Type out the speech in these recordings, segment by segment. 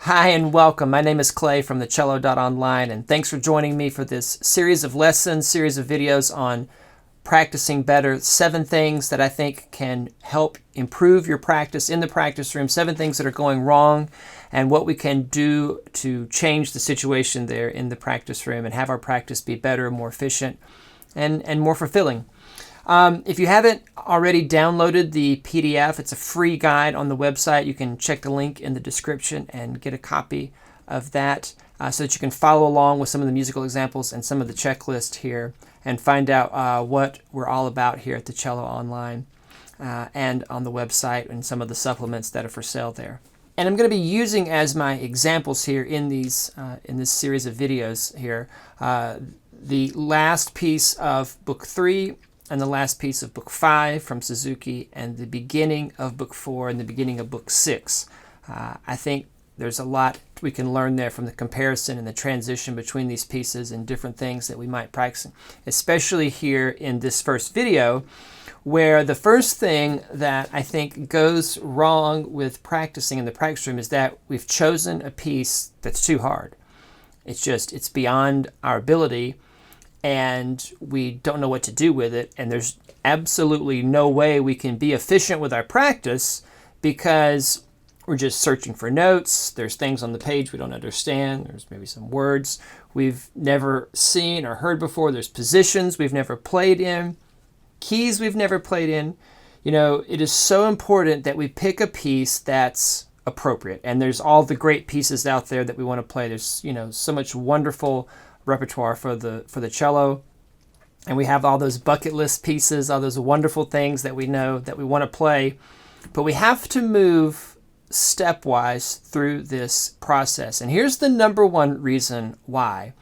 Hi and welcome. My name is Clay from thecello.online, and thanks for joining me for this series of lessons, series of videos on practicing better. 7 things that I think can help improve your practice in the practice room, 7 things that are going wrong, and what we can do to change the situation there in the practice room and have our practice be better, more efficient, and more fulfilling. If you haven't already downloaded the PDF, it's a free guide on the website. You can check the link in the description and get a copy of that so that you can follow along with some of the musical examples and some of the checklist here and find out what we're all about here at the Cello Online and on the website and some of the supplements that are for sale there. And I'm going to be using as my examples here in this series of videos here the last piece of Book 3 and the last piece of Book 5 from Suzuki, and the beginning of Book 4 and the beginning of Book 6. I think there's a lot we can learn there from the comparison and the transition between these pieces and different things that we might practice, especially here in this first video, where the first thing that I think goes wrong with practicing in the practice room is that we've chosen a piece that's too hard. It's beyond our ability, and we don't know what to do with it, and there's absolutely no way we can be efficient with our practice because we're just searching for notes. There's things on the page we don't understand. There's maybe some words we've never seen or heard before. There's positions we've never played in, keys we've never played in. You know, it is so important that we pick a piece that's appropriate, and there's all the great pieces out there that we want to play. There's, you know, so much wonderful repertoire for the cello, and we have all those bucket list pieces, all those wonderful things that we know that we want to play, but we have to move stepwise through this process. And here's the number one reason why.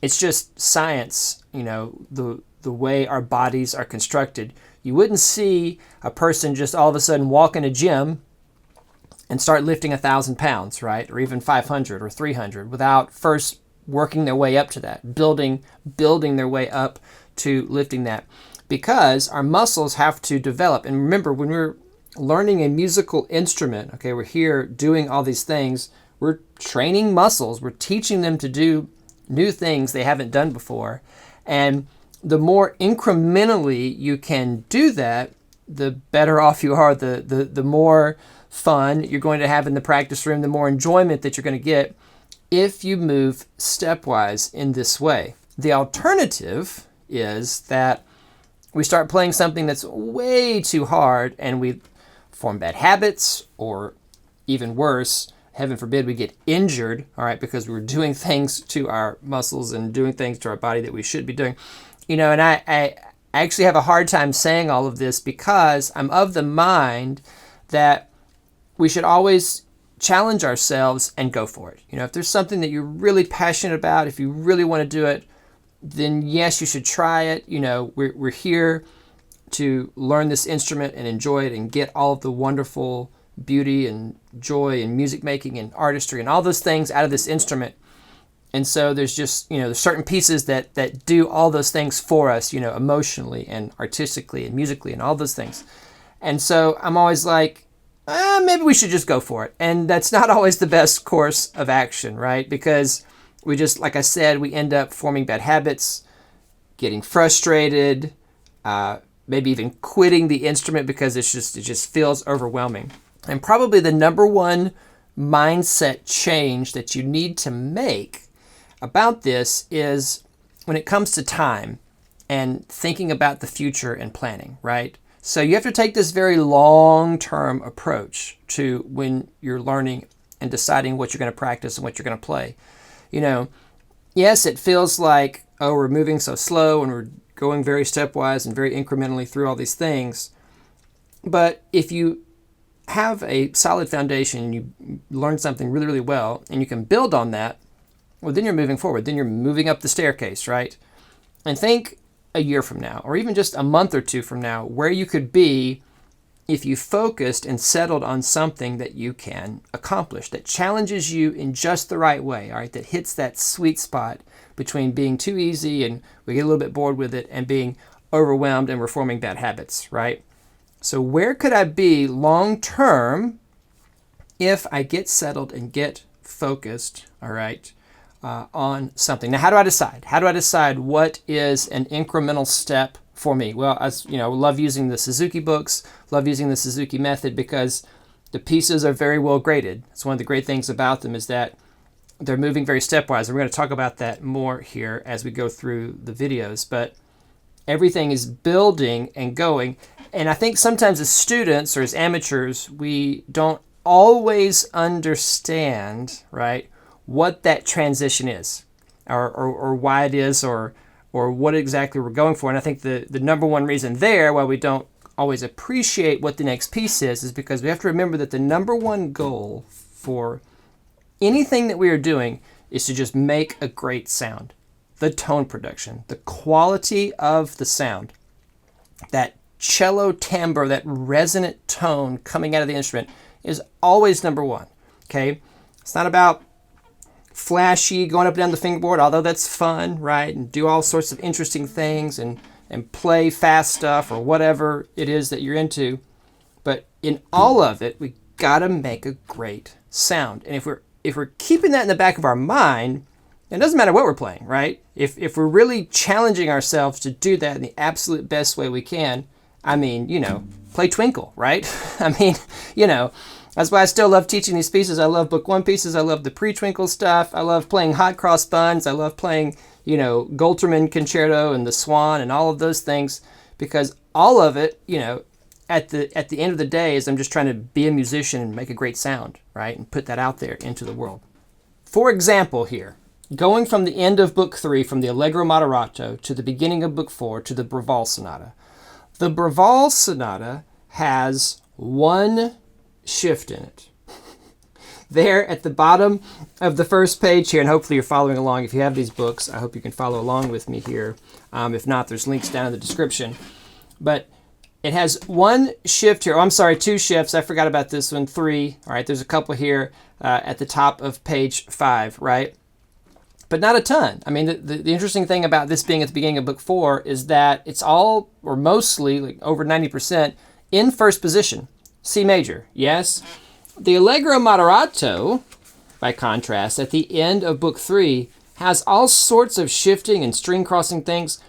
It's just science, you know, the way our bodies are constructed. You wouldn't see a person just all of a sudden walk in a gym and start lifting 1,000 pounds, right? Or even 500 or 300 without first working their way up to that, building their way up to lifting that, because our muscles have to develop. And remember, when we're learning a musical instrument, okay, we're here doing all these things, we're training muscles, we're teaching them to do new things they haven't done before. And the more incrementally you can do that, the better off you are, the more fun you're going to have in the practice room, the more enjoyment that you're going to get if you move stepwise in this way. The alternative is that we start playing something that's way too hard and we form bad habits, or even worse, heaven forbid, we get injured, all right, because we're doing things to our muscles and doing things to our body that we should be doing. You know, and I actually have a hard time saying all of this because I'm of the mind that we should always challenge ourselves and go for it. You know, if there's something that you're really passionate about, if you really want to do it, then yes, you should try it. You know, we're here to learn this instrument and enjoy it and get all of the wonderful beauty and joy and music making and artistry and all those things out of this instrument. And so there's just, you know, there's certain pieces that do all those things for us, you know, emotionally and artistically and musically and all those things. And so I'm always like, maybe we should just go for it. And that's not always the best course of action, right? Because we just, like I said, we end up forming bad habits, getting frustrated, maybe even quitting the instrument because it just feels overwhelming. And probably the number one mindset change that you need to make about this is when it comes to time and thinking about the future and planning, right? So you have to take this very long-term approach to when you're learning and deciding what you're going to practice and what you're going to play. You know, yes, it feels like, oh, we're moving so slow and we're going very stepwise and very incrementally through all these things. But if you have a solid foundation and you learn something really, really well and you can build on that, well, then you're moving forward. Then you're moving up the staircase, right? And think a year from now, or even just a month or two from now, where you could be if you focused and settled on something that you can accomplish, that challenges you in just the right way, all right, that hits that sweet spot between being too easy and we get a little bit bored with it and being overwhelmed and we're forming bad habits, right? So where could I be long term if I get settled and get focused, all right, on something. Now, how do I decide? How do I decide what is an incremental step for me? Well, as you know, love using the Suzuki books, love using the Suzuki method because the pieces are very well graded. It's one of the great things about them is that they're moving very stepwise. And we're going to talk about that more here as we go through the videos. But everything is building and going. And I think sometimes as students or as amateurs, we don't always understand, right, what that transition is or why it is or what exactly we're going for. And I think the number one reason there why we don't always appreciate what the next piece is because we have to remember that the number one goal for anything that we are doing is to just make a great sound. The tone production, the quality of the sound, that cello timbre, that resonant tone coming out of the instrument is always number one, okay? It's not about flashy, going up and down the fingerboard, although that's fun, right? And do all sorts of interesting things and play fast stuff or whatever it is that you're into. But in all of it, we gotta make a great sound. And if we're keeping that in the back of our mind, it doesn't matter what we're playing, right? If we're really challenging ourselves to do that in the absolute best way we can, I mean, you know, play Twinkle, right? I mean, you know, that's why I still love teaching these pieces. I love book one pieces. I love the pre-Twinkle stuff. I love playing Hot Cross Buns. I love playing, you know, Golterman Concerto and the Swan and all of those things because all of it, you know, at the end of the day is I'm just trying to be a musician and make a great sound, right? And put that out there into the world. For example here, going from the end of Book 3, from the Allegro Moderato to the beginning of Book 4 to the Braval Sonata. The Braval Sonata has one shift in it. There at the bottom of the first page here, and hopefully you're following along. If you have these books, I hope you can follow along with me here. If not, there's links down in the description. But it has one shift here. Oh, I'm sorry, two shifts. I forgot about this one. 3. All right, there's a couple here at the top of page 5, right? But not a ton. I mean, the interesting thing about this being at the beginning of Book 4 is that it's all, or mostly, like over 90%, in first position. C major, yes? The Allegro Moderato, by contrast, at the end of Book 3, has all sorts of shifting and string crossing things.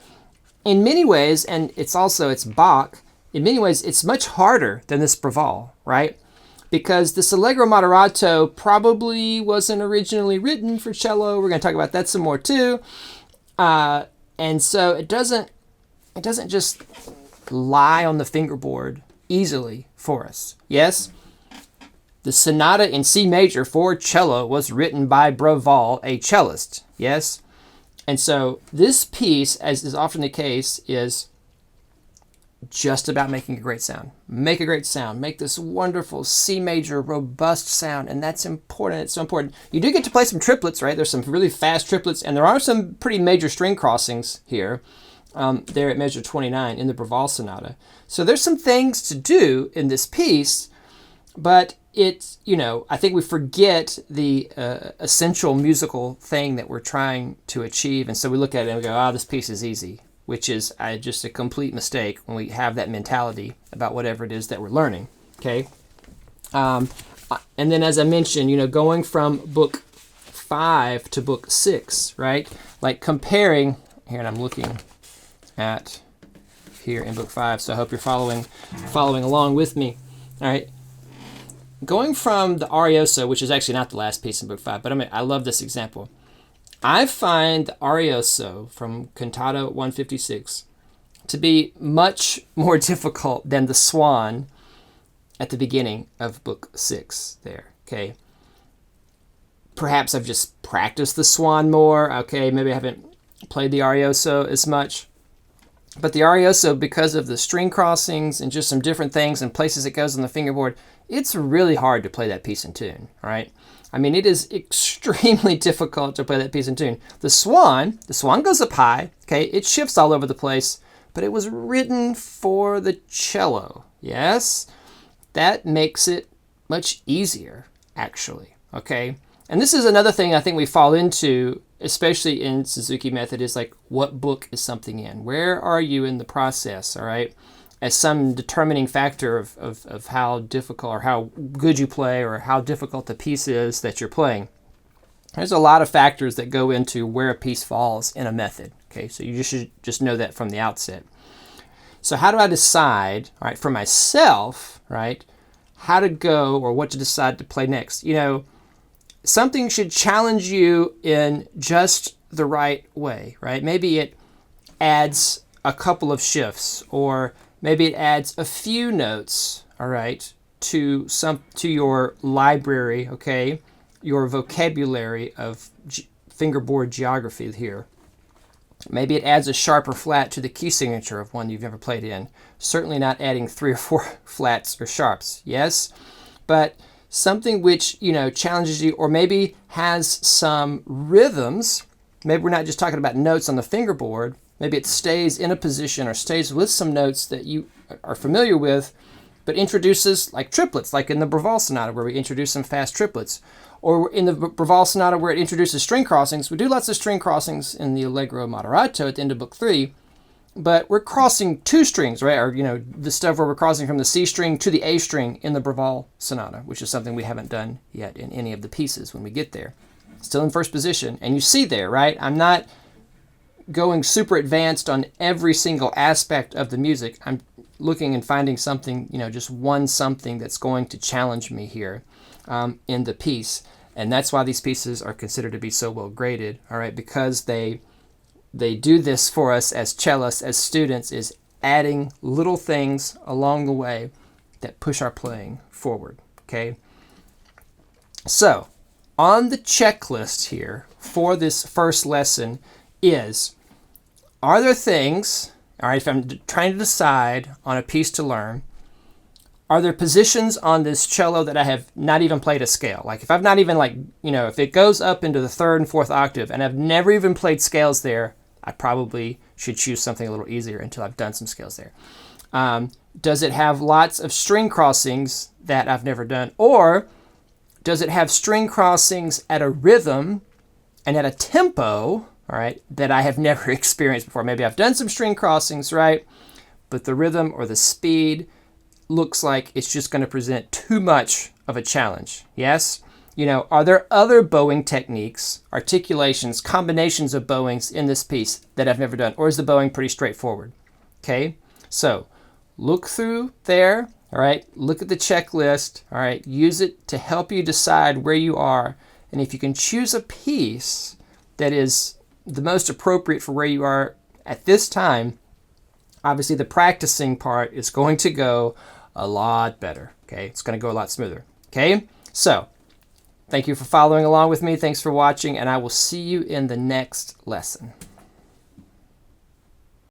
In many ways, and it's Bach, in many ways, it's much harder than this Braval, right? Because this Allegro Moderato probably wasn't originally written for cello. We're going to talk about that some more too. And so it doesn't just lie on the fingerboard easily for us. Yes? The sonata in C major for cello was written by Braval, a cellist. Yes? And so this piece, as is often the case, is just about making a great sound. Make a great sound. Make this wonderful C major, robust sound. And that's important. It's so important. You do get to play some triplets, right? There's some really fast triplets, and there are some pretty major string crossings here. There at measure 29 in the Braval Sonata. So there's some things to do in this piece, but it's, you know, I think we forget the essential musical thing that we're trying to achieve. And so we look at it and we go, this piece is easy, which is just a complete mistake when we have that mentality about whatever it is that we're learning, okay? And then as I mentioned, you know, going from Book 5 to Book 6, right? Like comparing, here, and I'm looking at here in Book 5, so I hope you're following along with me. All right, going from the Arioso, which is actually not the last piece in Book 5, but I love this example. I find the Arioso from Cantata 156 to be much more difficult than the Swan at the beginning of Book 6 there, okay? Perhaps I've just practiced the Swan more, okay? Maybe I haven't played the Arioso as much. But the Arioso, because of the string crossings and just some different things and places it goes on the fingerboard, it's really hard to play that piece in tune, right? I mean, it is extremely difficult to play that piece in tune. The Swan goes up high, okay? It shifts all over the place, but it was written for the cello, yes? That makes it much easier, actually, okay? And this is another thing I think we fall into, especially in Suzuki method, is like, what book is something in? Where are you in the process, all right? As some determining factor of how difficult or how good you play or how difficult the piece is that you're playing. There's a lot of factors that go into where a piece falls in a method. Okay, so you should just know that from the outset. So how do I decide, all right, for myself, right, how to go or what to decide to play next? You know, something should challenge you in just the right way, right? Maybe it adds a couple of shifts, or maybe it adds a few notes, all right, to your library, okay, your vocabulary of fingerboard geography here. Maybe it adds a sharper flat to the key signature of one you've never played in. Certainly not adding 3 or 4 flats or sharps, yes? But something which, you know, challenges you, or maybe has some rhythms. Maybe we're not just talking about notes on the fingerboard. Maybe it stays in a position or stays with some notes that you are familiar with, but introduces like triplets, like in the Bravaal Sonata where we introduce some fast triplets. Or in the Bravaal Sonata where it introduces string crossings. We do lots of string crossings in the Allegro Moderato at the end of Book 3, but we're crossing 2 strings, right? Or, you know, the stuff where we're crossing from the C string to the A string in the Bravaal Sonata, which is something we haven't done yet in any of the pieces when we get there. Still in first position. And you see there, right? I'm not going super advanced on every single aspect of the music. I'm looking and finding something, you know, just one something that's going to challenge me here in the piece. And that's why these pieces are considered to be so well graded, all right, because they do this for us as cellists, as students, is adding little things along the way that push our playing forward, okay? So, on the checklist here for this first lesson is, are there things, all right, if I'm trying to decide on a piece to learn, are there positions on this cello that I have not even played a scale? Like if I've not even if it goes up into the 3rd and 4th octave and I've never even played scales there, I probably should choose something a little easier until I've done some scales there. Does it have lots of string crossings that I've never done? Or does it have string crossings at a rhythm and at a tempo, all right, that I have never experienced before? Maybe I've done some string crossings, right? But the rhythm or the speed looks like it's just going to present too much of a challenge. Yes? You know, are there other bowing techniques, articulations, combinations of bowings in this piece that I've never done? Or is the bowing pretty straightforward? Okay? So, look through there, all right? Look at the checklist, all right? Use it to help you decide where you are. And if you can choose a piece that is the most appropriate for where you are at this time, obviously the practicing part is going to go a lot better, okay? It's going to go a lot smoother, okay? So, thank you for following along with me. Thanks for watching, and I will see you in the next lesson.